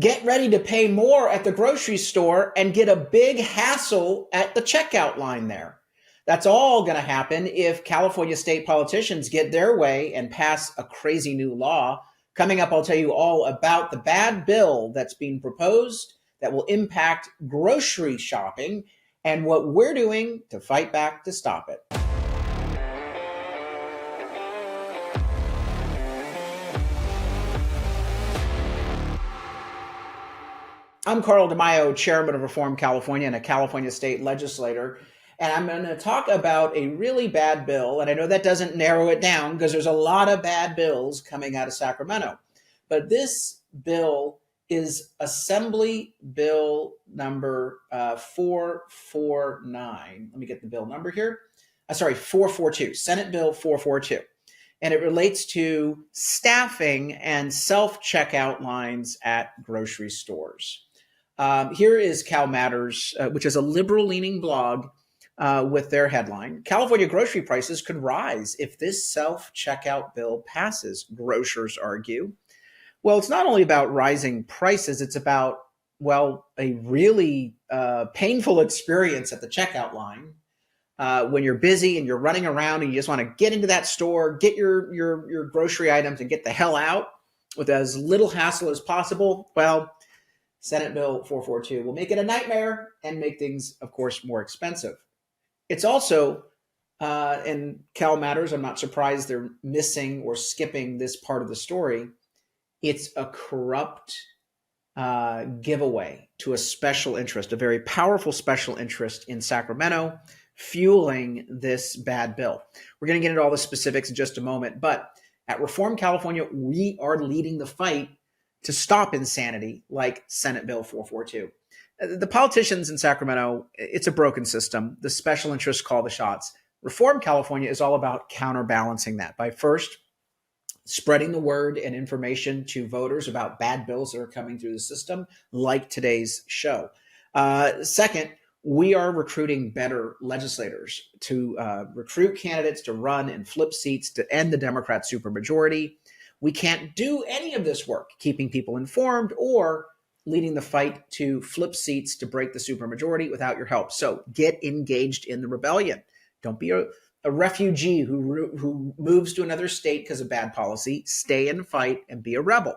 get ready to pay more at the grocery store and get a big hassle at the checkout line there. That's all going to happen if California state politicians get their way and pass a crazy new law. Coming up, I'll tell you all about the bad bill that's being proposed that will impact grocery shopping and what we're doing to fight back to stop it. I'm Carl DeMaio, chairman of Reform California and a California state legislator. And I'm going to talk about a really bad bill. And I know that doesn't narrow it down because there's a lot of bad bills coming out of Sacramento. But this bill is Assembly Bill number 449. Let me get the bill number here. 442, Senate Bill 442. And it relates to staffing and self-checkout lines at grocery stores. Here is Cal Matters, which is a liberal-leaning blog with their headline, California grocery prices could rise if this self-checkout bill passes, grocers argue. Well, it's not only about rising prices, it's about, a really painful experience at the checkout line when you're busy and you're running around and you just want to get into that store, get your grocery items and get the hell out with as little hassle as possible. Well, Senate Bill 442 will make it a nightmare and make things, of course, more expensive. It's also, in Cal Matters, I'm not surprised they're missing or skipping this part of the story. It's a corrupt giveaway to a special interest, a very powerful special interest in Sacramento, fueling this bad bill. We're going to get into all the specifics in just a moment, but at Reform California, we are leading the fight to stop insanity like Senate Bill 442. The politicians in Sacramento, it's a broken system. The special interests call the shots. Reform California is all about counterbalancing that by first spreading the word and information to voters about bad bills that are coming through the system, like today's show. Second, we are recruiting better legislators to recruit candidates to run and flip seats to end the Democrat supermajority. We can't do any of this work, keeping people informed or leading the fight to flip seats to break the supermajority without your help. So get engaged in the rebellion. Don't be a refugee who moves to another state because of bad policy. Stay and fight and be a rebel.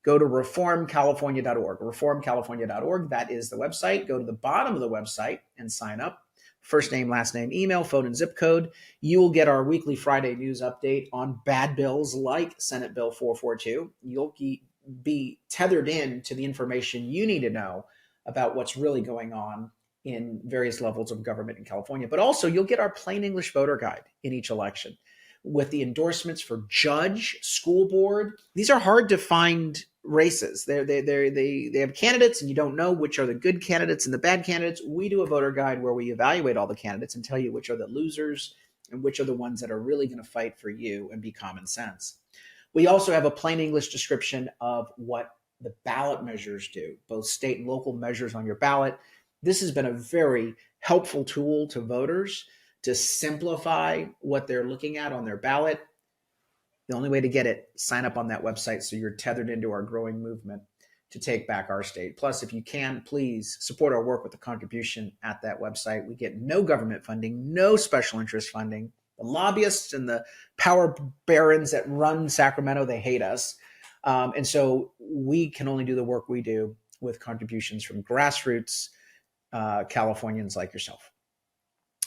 Go to reformcalifornia.org. Reformcalifornia.org, that is the website. Go to the bottom of the website and sign up. First name, last name, email, phone, and zip code. You will get our weekly Friday news update on bad bills like Senate Bill 442. You'll be tethered in to the information you need to know about what's really going on in various levels of government in California. But also, you'll get our plain English voter guide in each election with the endorsements for judge, school board. These are hard to find races. They have candidates and you don't know which are the good candidates and the bad candidates. We do a voter guide where we evaluate all the candidates and tell you which are the losers and which are the ones that are really going to fight for you and be common sense. We also have a plain English description of what the ballot measures do, both state and local measures on your ballot. This has been a very helpful tool to voters to simplify what they're looking at on their ballot. The only way to get it, sign up on that website so you're tethered into our growing movement to take back our state. Plus, if you can, please support our work with a contribution at that website. We get no government funding, no special interest funding. The lobbyists and the power barons that run Sacramento, they hate us. And so we can only do the work we do with contributions from grassroots Californians like yourself.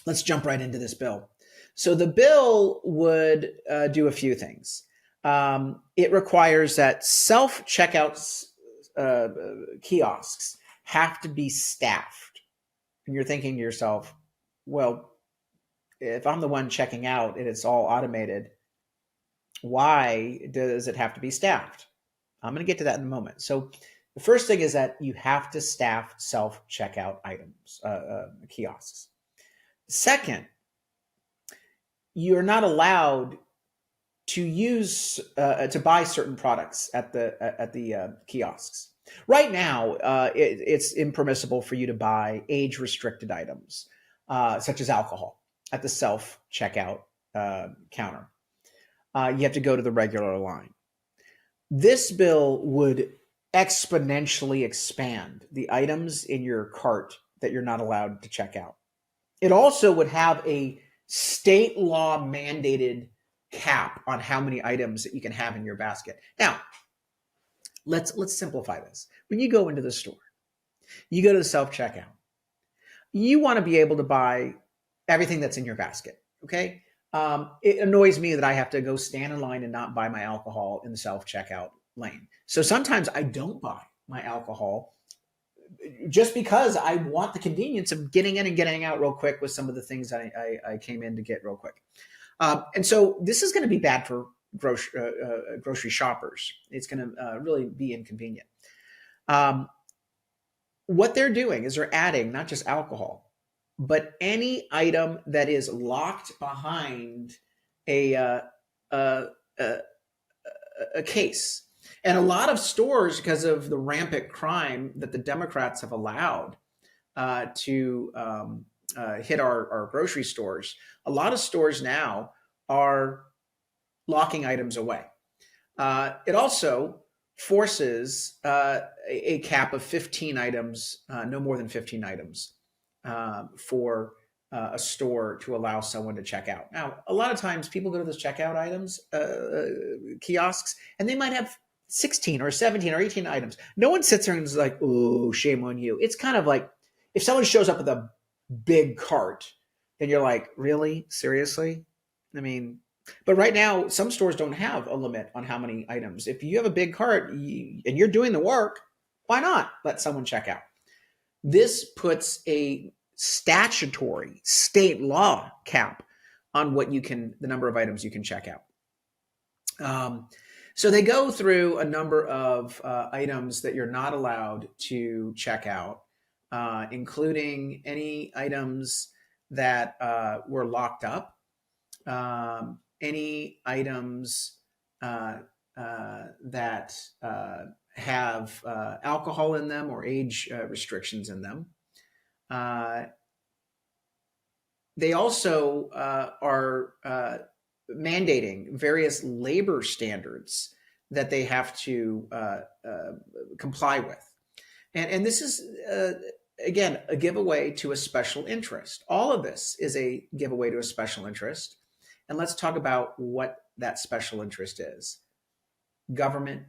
Let's jump right into this bill. So the bill would do a few things. It requires that self-checkout kiosks have to be staffed. And you're thinking to yourself, well, if I'm the one checking out and it's all automated, why does it have to be staffed? I'm going to get to that in a moment. So the first thing is that you have to staff self-checkout items, kiosks. Second, you're not allowed to use to buy certain products at the kiosks. Right now, it's impermissible for you to buy age-restricted items, such as alcohol, at the self-checkout counter. You have to go to the regular line. This bill would exponentially expand the items in your cart that you're not allowed to check out. It also would have a state law mandated cap on how many items that you can have in your basket. Now, let's simplify this. When you go into the store, you go to the self-checkout. You want to be able to buy everything that's in your basket, okay? It annoys me that I have to go stand in line and not buy my alcohol in the self-checkout lane. So sometimes I don't buy my alcohol just because I want the convenience of getting in and getting out real quick with some of the things I came in to get real quick. And so this is going to be bad for grocery shoppers. It's going to really be inconvenient. What they're doing is they're adding not just alcohol, but any item that is locked behind a, a case. And a lot of stores, because of the rampant crime that the Democrats have allowed to hit our grocery stores, a lot of stores now are locking items away. It also forces a cap of 15 items, no more than 15 items for a store to allow someone to check out. Now, a lot of times people go to those checkout items, kiosks, and they might have 16 or 17 or 18 items. No one sits there and is like, oh, shame on you. It's kind of like if someone shows up with a big cart, then you're like, really? Seriously? I mean, but right now, some stores don't have a limit on how many items. If you have a big cart and you're doing the work, why not let someone check out? This puts a statutory state law cap on what you can, the number of items you can check out. So they go through a number of items that you're not allowed to check out, including any items that were locked up, any items that have alcohol in them or age restrictions in them. They also are mandating various labor standards that they have to comply with. And this is, again, a giveaway to a special interest. All of this is a giveaway to a special interest. And let's talk about what that special interest is. Government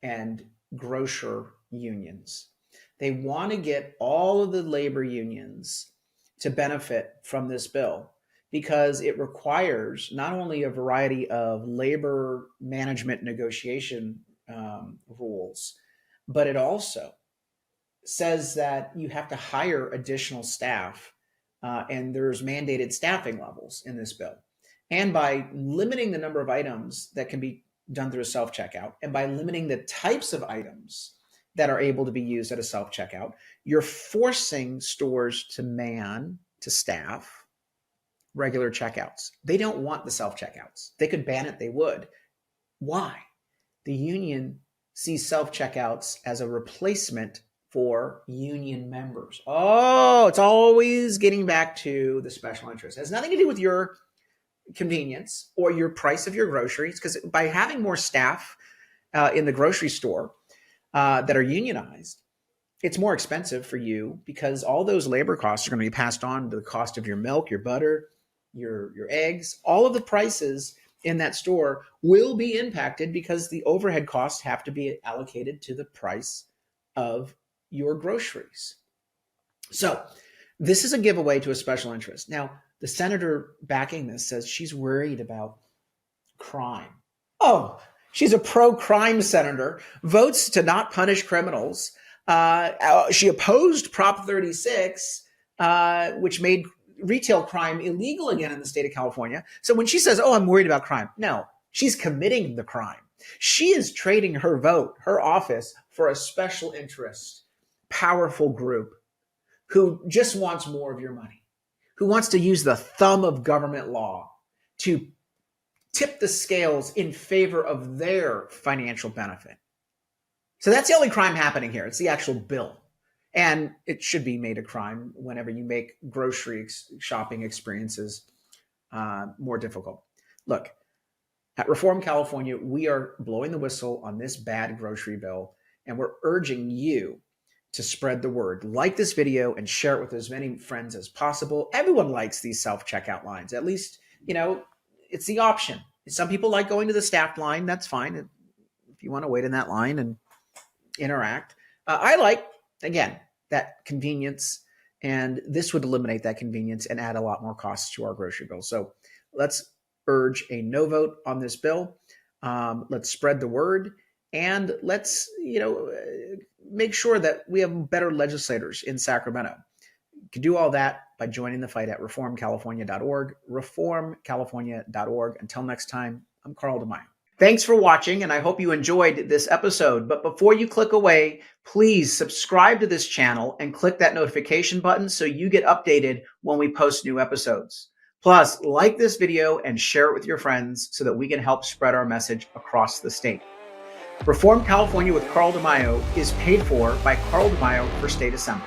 and grocer unions. They want to get all of the labor unions to benefit from this bill because it requires not only a variety of labor management negotiation rules, but it also says that you have to hire additional staff, and there's mandated staffing levels in this bill. And by limiting the number of items that can be done through a self-checkout, and by limiting the types of items that are able to be used at a self-checkout, you're forcing stores to staff regular checkouts. They don't want the self-checkouts. They could ban it, they would. Why? The union sees self-checkouts as a replacement for union members. Oh, it's always getting back to the special interest. It has nothing to do with your convenience or your price of your groceries, because by having more staff in the grocery store that are unionized, it's more expensive for you because all those labor costs are going to be passed on to the cost of your milk, your butter, your eggs. All of the prices in that store will be impacted because the overhead costs have to be allocated to the price of your groceries. So this is a giveaway to a special interest. Now, the senator backing this says she's worried about crime. Oh, she's a pro-crime senator, votes to not punish criminals. She opposed Prop 36, which made retail crime illegal again in the state of California. So when she says, oh, I'm worried about crime, no, she's committing the crime. She is trading her vote, her office, for a special interest, powerful group who just wants more of your money, who wants to use the thumb of government law to tip the scales in favor of their financial benefit. So that's the only crime happening here. It's the actual bill. And it should be made a crime whenever you make grocery shopping experiences more difficult. Look, at Reform California, we are blowing the whistle on this bad grocery bill And we're urging you to spread the word. Like this video and share it with as many friends as possible. Everyone likes these self-checkout lines. At least, it's the option. Some people like going to the staffed line. That's fine. If you want to wait in that line and interact. I like, again, that convenience, and this would eliminate that convenience and add a lot more costs to our grocery bill. So let's urge a no vote on this bill. Let's spread the word, and let's make sure that we have better legislators in Sacramento. You can do all that by joining the fight at reformcalifornia.org, reformcalifornia.org. Until next time, I'm Carl DeMaio. Thanks for watching, and I hope you enjoyed this episode. But before you click away, please subscribe to this channel and click that notification button so you get updated when we post new episodes. Plus, like this video and share it with your friends so that we can help spread our message across the state. Reform California with Carl DeMaio is paid for by Carl DeMaio for State Assembly.